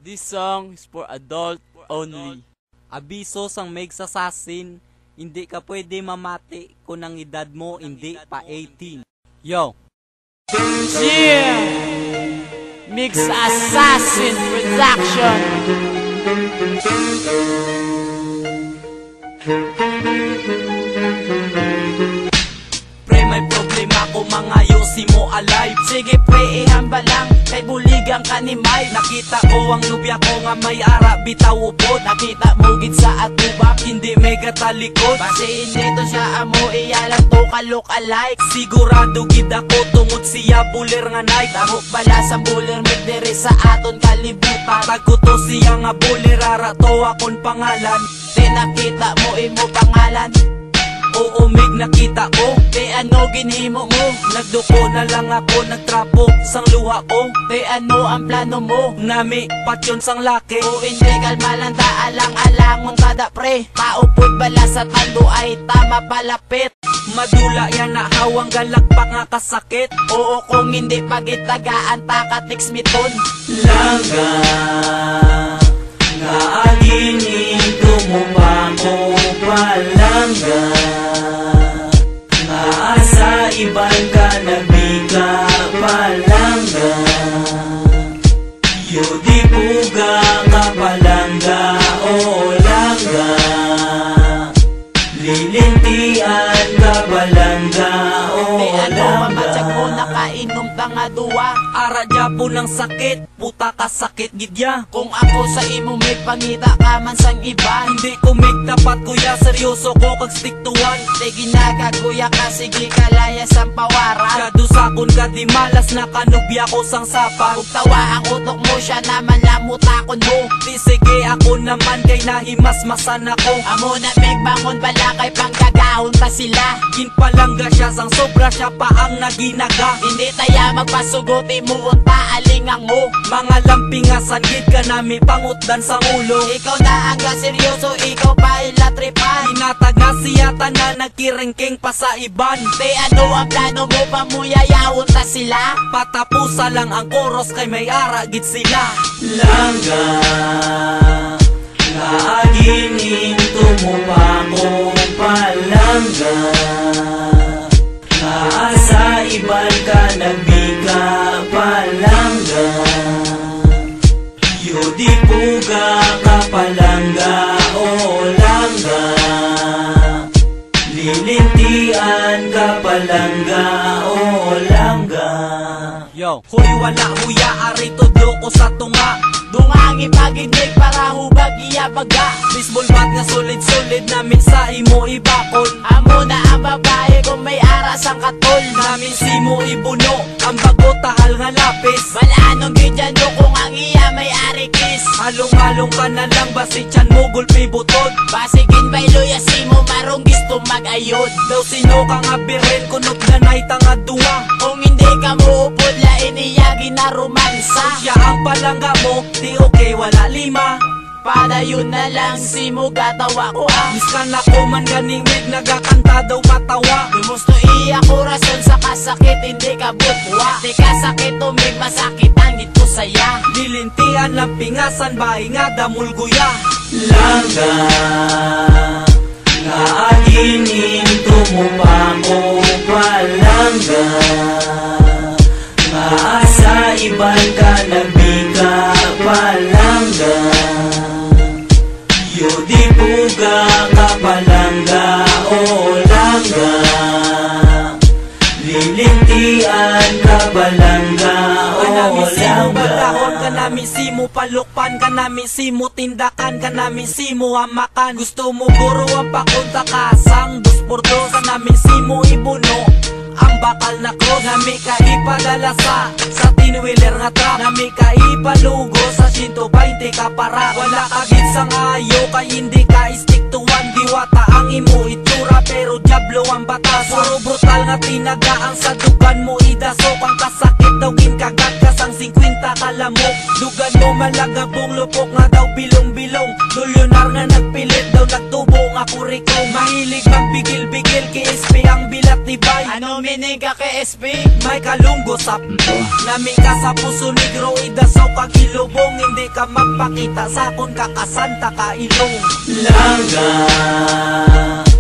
This song is for adult only. Abiso sang meg sasasin, hindi ka pwede mamati kung ang edad mo hindi pa 18. Yo! Yeah! Mix Assassin Production. Pre, may problema ko mangayosi mo alive. Sige pre, ihamba lang, kay buligang kanimay. Nakita ko ang nubya ko nga may ara bitaw upod. Nakita mo gid sa atubak, Hindi mega talikod. basin nito siya amo, iya lang to kalok alike. Sigurado gid ako tungod siya bulir nga night. Damo bala sa bulir diri sa aton kalibutan. Tago to siya nga bulir, ara to akon pangalan. Di nakita mo imo pangalan, Oo, mig nakita ko. di ano ginhimo mo. Nagduko na lang ako, nagtrapo sang luha ko. Di ano ang plano mo. Nami patyon sang laki. O hindi kalma lang ta, alang-alangon kada pre. Paupod bala sa tando ay tama palapit. Madula yan na hawang galakpak nga kasakit. Oo kung hindi pagitagaan takatiks miton. Langga nga aginin tumumpa ko palangga. Nga asa iban ka nabika palangga. Yudi puga ka palangga o langga. Lilintian ka palangga o Di ano mamatsyag mo langga. nakainom ta nga duwa. Ara po ng sakit, puta ka sakit gidya. Kung ako sa imo may pangita ka man sang iba. Hindi ko make tapat kuya, seryoso ko kag stick to one. Di ginagaguya ka, sige kalaya sang pawaran. Kado sakon ka di malas, nakanubya ko sang sapa. Kung tawa ang utok mo, siya naman lamutakon mo. Di sige ako naman kay nahimasmasan ako. Amo na bangon bala kay panggagahon ta sila. Ginpalangga siya sang sobra, siya pa ang naginaga. Hindi taya magpasugot, imuunta alingang mo. Mga lampingasan gid ka nami pangutdan sang ulo. Ikaw na ang seryoso, ikaw pa ilatripan. Hinatag na siya tanan, nagkiringking pa sa iban. Di ano ang plano mo, pamuyayawon ta sila. Patapusa lang ang koros kay may ara gid sila. Langga nga aginin tumupa ko palangga. Nga asa iban ka nabika palangga. Yudi puga ka palangga o langga. Lilintian ka palangga o langga. Yo, hoy wala huya, ari tudlo ko sa tunga. Dungangi paginig para hubag iya baga. Baseball bat nga solid-solid namin sa imo ibakol. Amo na ang babae kung may aras ang katol. Namin si mo ibuno, ang bago tahal nga lapis. Balanong gidyan do kung ang iya may arikis. Halong-halong ka na lang, basi tiyan mo gulpi butod. Basigin bay luya si mo marong gisto mag-ayod. Daw sino ka nga birin, kunot ganay tanga duwa. Kung hindi ka muupod lain iya ginaromansa. Siya ang palangga mo, di okay wala lima. Para yun na lang si mo gatawa ko ah. Miskan ako man ganing mig, nagakanta daw katawa. Gumusto iya ko rason sa kasakit, hindi ka butwa. Di kasakit tumig masakit ang ito saya. Lilintian lang pingasan, bahay nga damulguya. Langga nga aginin tumupa ko palangga. Nga asa iban ka nabika palangga. Yudi puga ka palangga o langga. Lilintian ka palangga o langga. Kanami si mo palukpan, kanami si mo tindakan, kanami si mo hamakan. Gusto mo guro ang pakunta kasang 2x2, kanami si mo ibuno ang bakal na cross. Nami ka ipadala sa tinwheeler nga truck. Nami ka ipalugo sa 120 ka para. Wala ka gid sang ayo kay hindi ka stick to one. Diwata ang imo itura pero diablo ang batas. Puro brutal nga tinagaan sa dugan mo idasok. Ang kasakit daw ginkagat ka sang 50 ka alamok. Dugan mo malagabong lupok nga daw bilong-bilong. Dulyonar nga nagpilit daw nagtubo nga kurikong. Mahilig magbigil-bigil kay SP ang bilat ni Bay. Ano meaning ka kay SP? May kalunggo sa nami ka sa puso negro, idasaw kag ilubong. Hindi ka magpakita sa akon kakasanta ka ilong. Langga